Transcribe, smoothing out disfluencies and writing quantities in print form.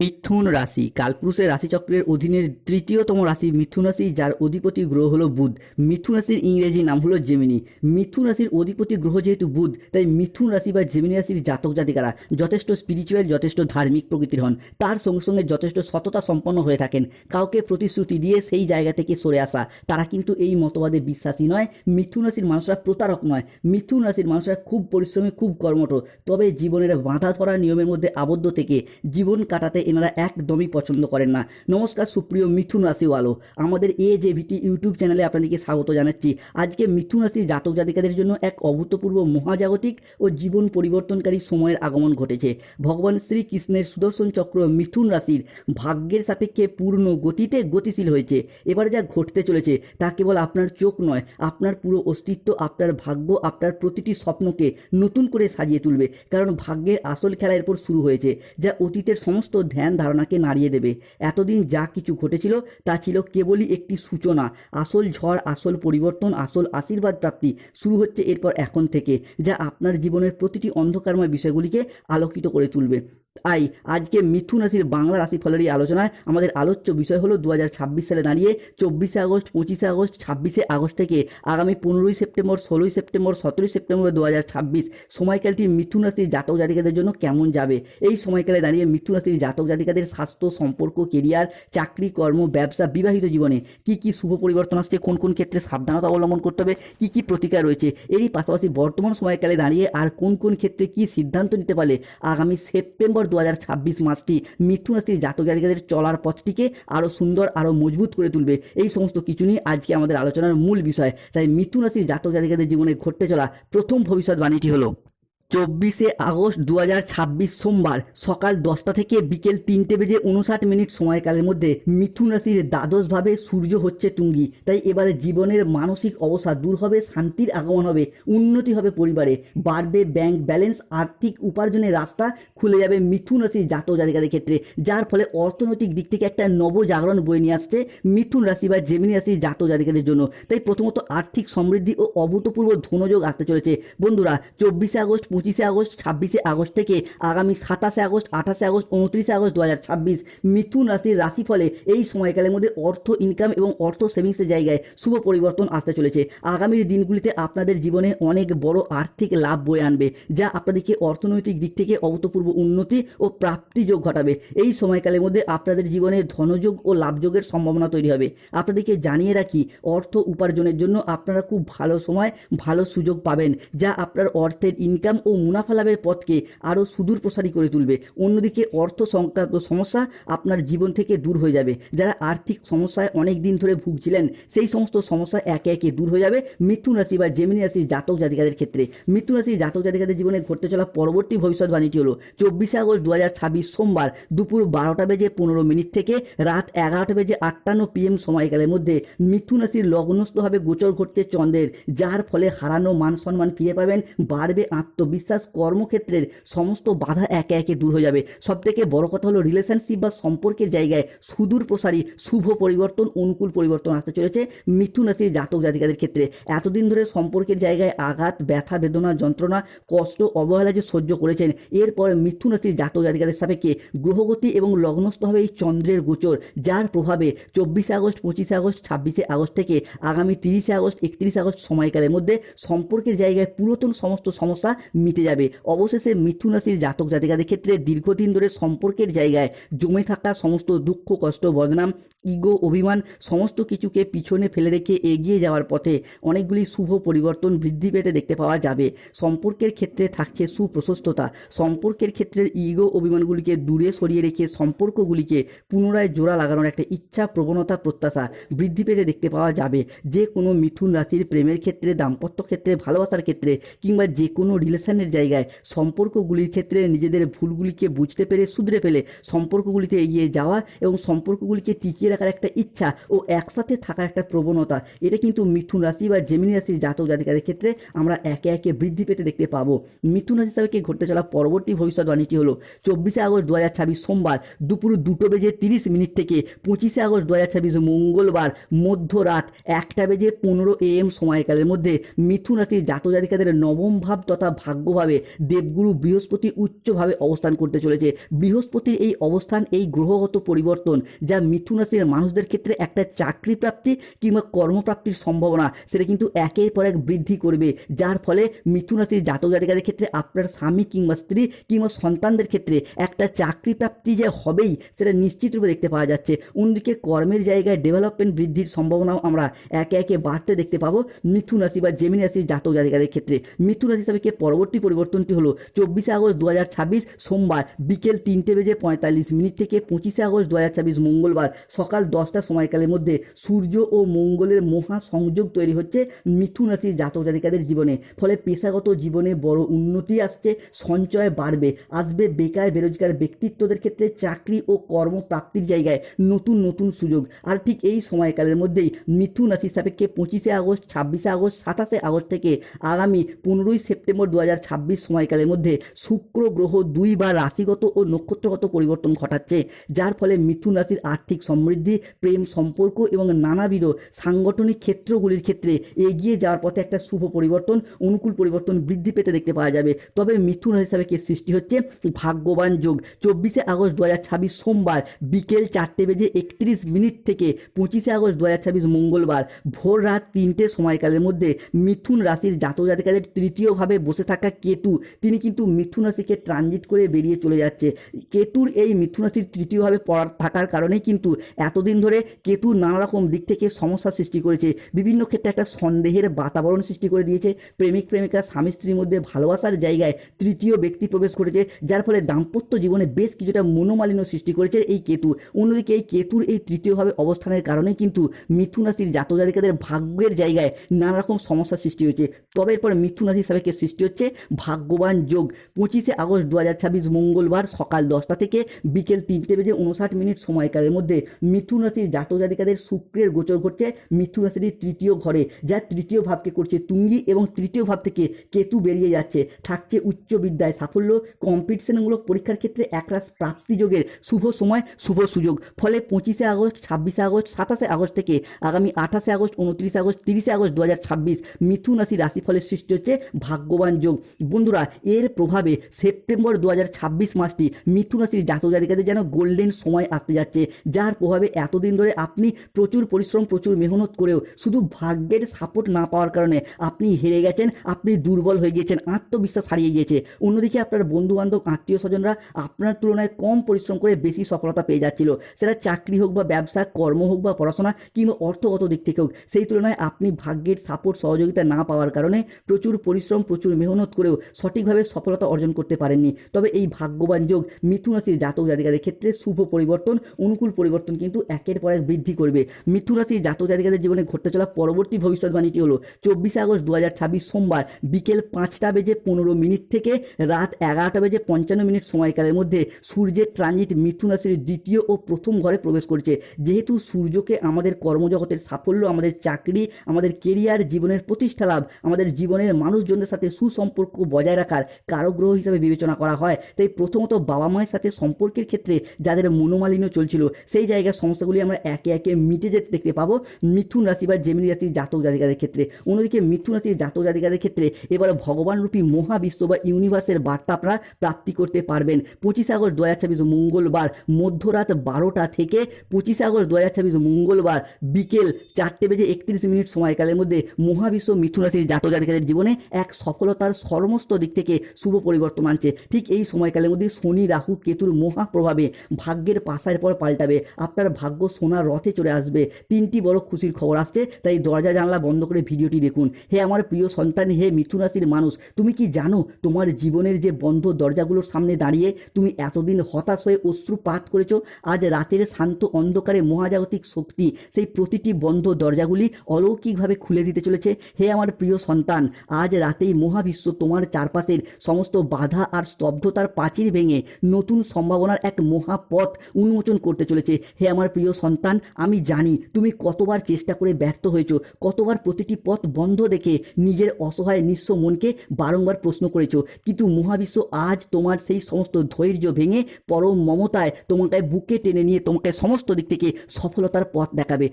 মিথুন রাশি কালপুরুষের রাশিচক্রের অধীনের তৃতীয়তম রাশি মিথুন রাশি, যার অধিপতি গ্রহ হলো বুধ। মিথুন রাশির ইংরেজি নাম হলো জেমিনি। মিথুন রাশির অধিপতি গ্রহ যেহেতু বুধ, তাই মিথুন রাশি বা জেমিনি রাশির জাতক জাতিকারা যথেষ্ট স্পিরিচুয়াল, যথেষ্ট ধার্মিক প্রকৃতির হন। তার সঙ্গে সঙ্গে যথেষ্ট সততা সম্পন্ন হয়ে থাকেন। কাউকে প্রতিশ্রুতি দিয়ে সেই জায়গা থেকে সরে আসা, তারা কিন্তু এই মতবাদে বিশ্বাসী নয়। মিথুন রাশির মানুষরা প্রতারক নয়। মিথুন রাশির মানুষরা খুব পরিশ্রমী, খুব কর্মঠ, তবে জীবনের বাঁধা ধরা নিয়মের মধ্যে আবদ্ধ থেকে জীবন কাটাতে এনারা একদমই পছন্দ করেন না। নমস্কার সুপ্রিয় মিথুন রাশিওয়ালো, আমাদের AJVT ইউটিউব চ্যানেলে আপনাদেরকে স্বাগত জানাচ্ছি। আজকে মিথুন রাশির জাতক জাতিকাদের জন্য এক অভূতপূর্ব মহাজাগতিক ও জীবন পরিবর্তনকারী সময়ের আগমন ঘটেছে। ভগবান শ্রীকৃষ্ণের সুদর্শন চক্র মিথুন রাশির ভাগ্যের সাপেক্ষে পূর্ণ গতিতে গতিশীল হয়েছে। এবার যা ঘটতে চলেছে তা কেবল আপনার চোখ নয়, আপনার পুরো অস্তিত্ব, আপনার ভাগ্য, আপনার প্রতিটি স্বপ্নকে নতুন করে সাজিয়ে তুলবে। কারণ ভাগ্যের আসল খেলা এরপর শুরু হয়েছে, যা অতীতের সমস্ত ধ্যান ধারণাকে নাড়িয়ে দেবে। এতদিন যা কিছু ঘটেছিল তা ছিল কেবলই একটি সূচনা। আসল ঝড়, আসল পরিবর্তন, আসল আশীর্বাদ প্রাপ্তি শুরু হচ্ছে এরপর এখন থেকে, যা আপনার জীবনের প্রতিটি অন্ধকারময় বিষয়গুলিকে আলোকিত করে তুলবে। তাই আজকে মিথুন রাশির বাংলা রাশিফলের এই আলোচনায় আমাদের আলোচ্য বিষয় হলো 2026 সালে দাঁড়িয়ে 24শে আগস্ট, 25শে আগস্ট, 26শে আগস্ট থেকে আগামী 15ই সেপ্টেম্বর, 16ই সেপ্টেম্বর, 17ই সেপ্টেম্বর 2026 সময়কালটি মিথুন রাশির জাতক জাতিকাদের জন্য কেমন যাবে। এই সময়কালে দাঁড়িয়ে মিথুন রাশির জাতক জাতিকাদের স্বাস্থ্য, সম্পর্ক, কেরিয়ার, চাকরি, কর্ম, ব্যবসা, বিবাহিত জীবনে কি কি শুভ পরিবর্তন আসছে, কোন কোন ক্ষেত্রে সাবধানতা অবলম্বন করতে হবে, কি কি প্রতিকার রয়েছে, এরই পাশাপাশি বর্তমান সময়কালে দাঁড়িয়ে আর কোন কোন ক্ষেত্রে কি সিদ্ধান্ত নিতে পারলে আগামী সেপ্টেম্বর 2026 মাসটি মিথুন রাশির জাতক জাতিকাদের চলার পথটিকে আরও সুন্দর, আরও মজবুত করে তুলবে, এই সমস্ত কিছু নিয়ে আজকে আমাদের আলোচনার মূল বিষয়। তাই মিথুন রাশির জাতক জাতিকাদের জীবনে ঘটতে চলা প্রথম ভবিষ্যৎবাণীটি হলো 24শে আগস্ট 2026 সোমবার সকাল 10টা থেকে বিকেল 3:59 সময়কালের মধ্যে মিথুন রাশির দ্বাদশভাবে সূর্য হচ্ছে তুঙ্গি। তাই এবারে জীবনের মানসিক অবসাদ দূর হবে, শান্তির আগমন হবে, উন্নতি হবে, পরিবারে বাড়বে ব্যাংক ব্যালেন্স, আর্থিক উপার্জনের রাস্তা খুলে যাবে মিথুন রাশির জাতক জাতিকাদের ক্ষেত্রে, যার ফলে অর্থনৈতিক দিক থেকে একটা নবজাগরণ বয়ে নিয়ে আসছে মিথুন রাশি বা জেমিনি রাশির জাতক জাতিকাদের জন্য। তাই প্রথমত আর্থিক সমৃদ্ধি ও অভূতপূর্ব ধনযোগ আসতে চলেছে। বন্ধুরা, 24শে আগস্ট, 25শে আগস্ট, 26শে আগস্ট থেকে আগামী 27শে আগস্ট, 28শে আগস্ট, 29শে আগস্ট 2026 মিথুন রাশির রাশিফলে এই সময়কালের মধ্যে অর্থ ইনকাম এবং অর্থ সেভিংসের জায়গায় শুভ পরিবর্তন আসতে চলেছে। আগামীর দিনগুলিতে আপনাদের জীবনে অনেক বড় আর্থিক লাভ বয়ে আনবে, যা আপনাদেরকে অর্থনৈতিক দিক থেকে অভূতপূর্ব উন্নতি ও প্রাপ্তিযোগ ঘটাবে। এই সময়কালের মধ্যে আপনাদের জীবনে ধনযোগ ও লাভযোগের সম্ভাবনা তৈরি হবে। আপনাদেরকে জানিয়ে রাখি, অর্থ উপার্জনের জন্য আপনারা খুব ভালো সময়, ভালো সুযোগ পাবেন, যা আপনার অর্থের ইনকাম ও মুনাফা লাভের পথকে আরও সুদূর প্রসারী করে তুলবে। অন্যদিকে অর্থ সংক্রান্ত সমস্যা আপনার জীবন থেকে দূর হয়ে যাবে। যারা আর্থিক সমস্যায় অনেক দিন ধরে ভুগছিলেন, সেই সমস্ত সমস্যা একে একে দূর হয়ে যাবে মিথুন রাশি বা জেমিনি রাশির জাতক জাতিকাদের ক্ষেত্রে। মিথুন রাশির জাতক জাতিকাদের জীবনে ঘটতে চলা পরবর্তী ভবিষ্যৎবাণীটি হলো 24শে আগস্ট 2026 সোমবার দুপুর 12:15 থেকে রাত 11:58 PM সময়কালের মধ্যে মিথুন রাশির লগ্নস্থভাবে গোচর ঘটছে চন্দ্রের, যার ফলে হারানো মান সম্মান ফিরে পাবেন, বাড়বে আত্মবিশ্বাস, কর্মক্ষেত্রের সমস্ত বাধা একে একে দূর হয়ে যাবে। সবথেকে বড় কথা হলো রিলেশনশিপ বা সম্পর্কের জায়গায় সুদূর প্রসারী শুভ পরিবর্তন, অনুকূল পরিবর্তন আসতে চলেছে মিথুন রাশির জাতক জাতিকাদের ক্ষেত্রে। এতদিন ধরে সম্পর্কের জায়গায় আঘাত, ব্যথা, বেদনা, যন্ত্রণা, কষ্ট, অবহেলা যে সহ্য করেছেন, এরপরে মিথুন রাশির জাতক জাতিকাদের সাপেক্ষে গ্রহগতি এবং লগ্নস্থভাবে এই চন্দ্রের গোচর, যার প্রভাবে 24শে আগস্ট, 25শে আগস্ট, 26শে আগস্ট থেকে আগামী 30শে আগস্ট, 31শে আগস্ট সময়কালের মধ্যে সম্পর্কের জায়গায় পুরাতন সমস্ত সমস্যা মিটে যাবে। অবশেষে মিথুন রাশির জাতক জাতিকাদের ক্ষেত্রে দীর্ঘদিন ধরে সম্পর্কের জায়গায় জমে থাকা সমস্ত দুঃখ, কষ্ট, বদনাম, ইগো, অভিমান সমস্ত কিছুকে পিছনে ফেলে রেখে এগিয়ে যাওয়ার পথে অনেকগুলি শুভ পরিবর্তন বৃদ্ধি পেতে দেখতে পাওয়া যাবে। সম্পর্কের ক্ষেত্রে থাকছে সুপ্রশস্ততা। সম্পর্কের ক্ষেত্রের ইগো, অভিমানগুলিকে দূরে সরিয়ে রেখে সম্পর্কগুলিকে পুনরায় জোড়া লাগানোর একটা ইচ্ছা, প্রবণতা, প্রত্যাশা বৃদ্ধি পেতে দেখতে পাওয়া যাবে। যে কোনো মিথুন রাশির প্রেমের ক্ষেত্রে, দাম্পত্য ক্ষেত্রে, ভালোবাসার ক্ষেত্রে কিংবা যে কোনো রিলেশনের জায়গায় সম্পর্কগুলির ক্ষেত্রে নিজেদের ভুলগুলিকে বুঝতে পেরে, শুধরে ফেলে সম্পর্কগুলিতে এগিয়ে যাওয়া এবং সম্পর্কগুলিকে টিকিয়ে রাখার একটা ইচ্ছা ও একসাথে থাকার একটা প্রবণতা, এটা কিন্তু মিথুন রাশি বা জেমিনি রাশির জাতক জাতিকাদের ক্ষেত্রে আমরা একে একে বৃদ্ধি পেতে দেখতে পাবো। মিথুন রাশি হিসাবে ঘটতে চলা পরবর্তী ভবিষ্যৎবাণীটি হলো 24শে আগস্ট 2026 সোমবার দুপুর 2:30 থেকে 25শে আগস্ট 2026 মঙ্গলবার মধ্যরাত 1:15 AM সময়কালের মধ্যে মিথুন রাশির জাতক জাতিকাদের নবম ভাব তথা ভাগ্য ভাগ্যভাবে দেবগুরু বৃহস্পতি উচ্চভাবে অবস্থান করতে চলেছে। বৃহস্পতির এই অবস্থান, এই গ্রহগত পরিবর্তন যা মিথুন রাশির মানুষদের ক্ষেত্রে একটা চাকরি প্রাপ্তি কিংবা কর্মপ্রাপ্তির সম্ভাবনা সেটা কিন্তু একের পর এক বৃদ্ধি করবে, যার ফলে মিথুন রাশির জাতক জাতিকাদের ক্ষেত্রে আপনার স্বামী কিংবা স্ত্রী কিংবা সন্তানদের ক্ষেত্রে একটা চাকরি প্রাপ্তি যে হবেই সেটা নিশ্চিত রূপে দেখতে পাওয়া যাচ্ছে। অন্যদিকে কর্মের জায়গায় ডেভেলপমেন্ট বৃদ্ধির সম্ভাবনাও আমরা একে একে বাড়তে দেখতে পাবো মিথুন রাশি বা জেমিনি রাশির জাতক জাতিকাদের ক্ষেত্রে। মিথুন রাশি হিসাবে পরবর্তী পরিবর্তনটি হলো 24শে আগস্ট 2026 সোমবার বিকেল 3:45 থেকে 25শে আগস্ট 2026 মঙ্গলবার সকাল 10টা সময়কালের মধ্যে সূর্য ও মঙ্গলের মহা সংযোগ তৈরি হচ্ছে মিথুন রাশির জাতক জাতিকাদের জীবনে। ফলে পেশাগত জীবনে বড় উন্নতি আসছে, সঞ্চয় বাড়বে, আসবে বেকার বেরোজগার ব্যক্তিত্বদের ক্ষেত্রে চাকরি ও কর্মপ্রাপ্তির জায়গায় নতুন নতুন সুযোগ। আর ঠিক এই সময়কালের মধ্যেই মিথুন রাশির সাপেক্ষে 25শে আগস্ট, 26শে আগস্ট, 27শে আগস্ট থেকে আগামী 15ই সেপ্টেম্বর 2026 সময়কালের মধ্যে শুক্র গ্রহ 2 বার রাশিগত ও নক্ষত্রগত পরিবর্তন ঘটাচ্ছে, যার ফলে মিথুন রাশির আর্থিক সমৃদ্ধি, প্রেম সম্পর্ক এবং নানাবিধ সাংগঠনিক ক্ষেত্রগুলির ক্ষেত্রে এগিয়ে যাওয়ার পথে একটা শুভ পরিবর্তন, অনুকূল পরিবর্তন বৃদ্ধি পেতে দেখতে পাওয়া যাবে। তবে মিথুন রাশি হিসাবে সৃষ্টি হচ্ছে ভাগ্যবান যোগ। 24শে আগস্ট 2026 সোমবার বিকেল 4:31 থেকে 25শে আগস্ট 2026 মঙ্গলবার ভোর রাত 3টে সময়কালের মধ্যে মিথুন রাশির জাতক জাতিকাদের তৃতীয়ভাবে বসে থাকা কেতু, তিনি কিন্তু মিথুন রাশিকে ট্রানজিট করে বেরিয়ে চলে যাচ্ছে। কেতুর এই মিথুন রাশির তৃতীয়ভাবে থাকার কারণেই কিন্তু এতদিন ধরে কেতু নানা রকম দিক থেকে সমস্যার সৃষ্টি করেছে, বিভিন্ন ক্ষেত্রে একটা সন্দেহের বাতাবরণ সৃষ্টি করে দিয়েছে। প্রেমিক প্রেমিকা স্বামী স্ত্রীর মধ্যে ভালোবাসার জায়গায় তৃতীয় ব্যক্তি প্রবেশ করেছে, যার ফলে দাম্পত্য জীবনে বেশ কিছুটা মনোমালিন্য সৃষ্টি করেছে এই কেতু। অন্যদিকে এই কেতুর এই তৃতীয়ভাবে অবস্থানের কারণে কিন্তু মিথুন রাশির জাতক জাতিকাদের ভাগ্যের জায়গায় নানা রকম সমস্যার সৃষ্টি হয়েছে। তবে এরপর মিথুন রাশি হিসাবে সৃষ্টি হচ্ছে ভাগ্যবান যোগ। 25শে আগস্ট 2026 মঙ্গলবার সকাল 10টা থেকে বিকেল 3:59 সময়কালের মধ্যে মিথুন রাশির জাতক জাতিকাদের শুক্রের গোচর ঘটছে মিথুন রাশির তৃতীয় ঘরে, যা তৃতীয় ভাবকে করছে তুঙ্গি এবং তৃতীয় ভাব থেকে কেতু বেরিয়ে যাচ্ছে। থাকছে উচ্চ বিদ্যায় সাফল্য, কম্পিটিশনমূলক পরীক্ষার ক্ষেত্রে একরাশ প্রাপ্তিযোগের শুভ সময়, শুভ সুযোগ। ফলে 25শে আগস্ট, 26শে আগস্ট, 27শে আগস্ট থেকে আগামী 28শে আগস্ট, 29শে আগস্ট, 30শে আগস্ট 2026 মিথুন রাশি রাশিফলের সৃষ্টি হচ্ছে ভাগ্যবান যোগ। বন্ধুরা, এর প্রভাবে সেপ্টেম্বর 2026 মাসটি মিথুন রাশির জাতক জাতিকাদের যেন গোল্ডেন সময় আসতে যাচ্ছে, যার প্রভাবে এতদিন ধরে আপনি প্রচুর পরিশ্রম, প্রচুর মেহনত করেও শুধু ভাগ্যের সাপোর্ট না পাওয়ার কারণে আপনি হেরে গেছেন, আপনি দুর্বল হয়ে গিয়েছেন, আত্মবিশ্বাস হারিয়ে গিয়েছে। অন্যদিকে আপনার বন্ধু বান্ধব, আত্মীয় স্বজনরা আপনার তুলনায় কম পরিশ্রম করে বেশি সফলতা পেয়ে যাচ্ছিল, সেটা চাকরি হোক বা ব্যবসা, কর্ম হোক বা পড়াশোনা কিংবা অর্থগত দিক থেকে হোক। সেই তুলনায় আপনি ভাগ্যের সাপোর্ট, সহযোগিতা না পাওয়ার কারণে প্রচুর পরিশ্রম, প্রচুর মেহনত করেও সঠিকভাবে সফলতা অর্জন করতে পারেননি। তবে এই ভাগ্যবান যোগ মিথুন রাশির জাতক জাতিকাদের ক্ষেত্রে শুভ পরিবর্তন, অনুকূল পরিবর্তন কিন্তু একের পর এক বৃদ্ধি করবে। মিথুন রাশির জাতক জাতিকাদের জীবনে ঘটতে চলা পরবর্তী ভবিষ্যৎবাণীটি হলো 24শে আগস্ট 2026 সোমবার বিকেল 5:15 থেকে রাত 11:55 সময়কালের মধ্যে সূর্যের ট্রানজিট মিথুন রাশির দ্বিতীয় ও প্রথম ঘরে প্রবেশ করছে। যেহেতু সূর্যকে আমাদের কর্মজগতের সাফল্য, আমাদের চাকরি, আমাদের কেরিয়ার, জীবনের প্রতিষ্ঠা লাভ, আমাদের জীবনের মানুষজনের সাথে সুসম্পর্ক বজায় রাখার কারগ্রহ হিসাবে বিবেচনা করা হয়, তাই প্রথমত বাবা মায়ের সাথে সম্পর্কের ক্ষেত্রে যাদের মনোমালিন্য চলছিল সেই জায়গার সমস্যাগুলি আমরা একে একে মিটে যেতে দেখতে পাবো মিথুন রাশি বা জেমিনি রাশির জাতক জাতিকাদের ক্ষেত্রে। অন্যদিকে মিথুন রাশির জাতক জাতিকাদের ক্ষেত্রে এবার ভগবানরূপী মহাবিশ্ব বা ইউনিভার্সের বার্তা আপনারা প্রাপ্তি করতে পারবেন। 25শে আগস্ট 2026 মঙ্গলবার মধ্যরাত 12টা থেকে 25শে আগস্ট 2026 মঙ্গলবার বিকেল 4:31 সময়কালের মধ্যে মহাবিশ্ব মিথুন রাশির জাতক জাতিকাদের জীবনে এক সফলতার সমস্ত দিক থেকে শুভ পরিবর্তন আনছে। ঠিক এই সময়কালের মধ্যে শনি, রাহু, কেতুর মহা প্রভাবে ভাগ্যের পাশার পর পাল্টাবে, আপনার ভাগ্য সোনার রথে চলে আসবে। 3টি বড় খুশির খবর আসছে, তাই দরজা জানলা বন্ধ করে ভিডিওটি দেখুন। হে আমার প্রিয় সন্তান, হে মিথুন রাশির মানুষ, তুমি কি জানো তোমার জীবনের যে বন্ধ দরজাগুলোর সামনে দাঁড়িয়ে তুমি এতদিন হতাশ হয়ে অশ্রুপাত করেছো, আজ রাতের শান্ত অন্ধকারে মহাজাগতিক শক্তি সেই প্রতিটি বন্ধ দরজাগুলি অলৌকিকভাবে খুলে দিতে চলেছে। হে আমার প্রিয় সন্তান, আজ রাতেই মহাবিশ্ব তোমার চারপাশের সমস্ত বাধা আর স্তব্ধতার প্রাচীর ভেঙে নতুন সম্ভাবনার এক মহাপথ উন্মোচন করতে চলেছে। হে আমার প্রিয় সন্তান, আমি জানি তুমি কতবার চেষ্টা করে ব্যর্থ হয়েছো, কতবার প্রতিটি পথ বন্ধ দেখে নিজের অসহায় নিঃস্ব মনকে বারংবার প্রশ্ন করেছো, কিন্তু মহাবিশ্ব আজ তোমার সেই সমস্ত ধৈর্য ভেঙে পরম মমতায় তোমাকে বুকে টেনে নিয়ে তোমাকে সমস্ত দিক থেকে সফলতার পথ দেখাবে।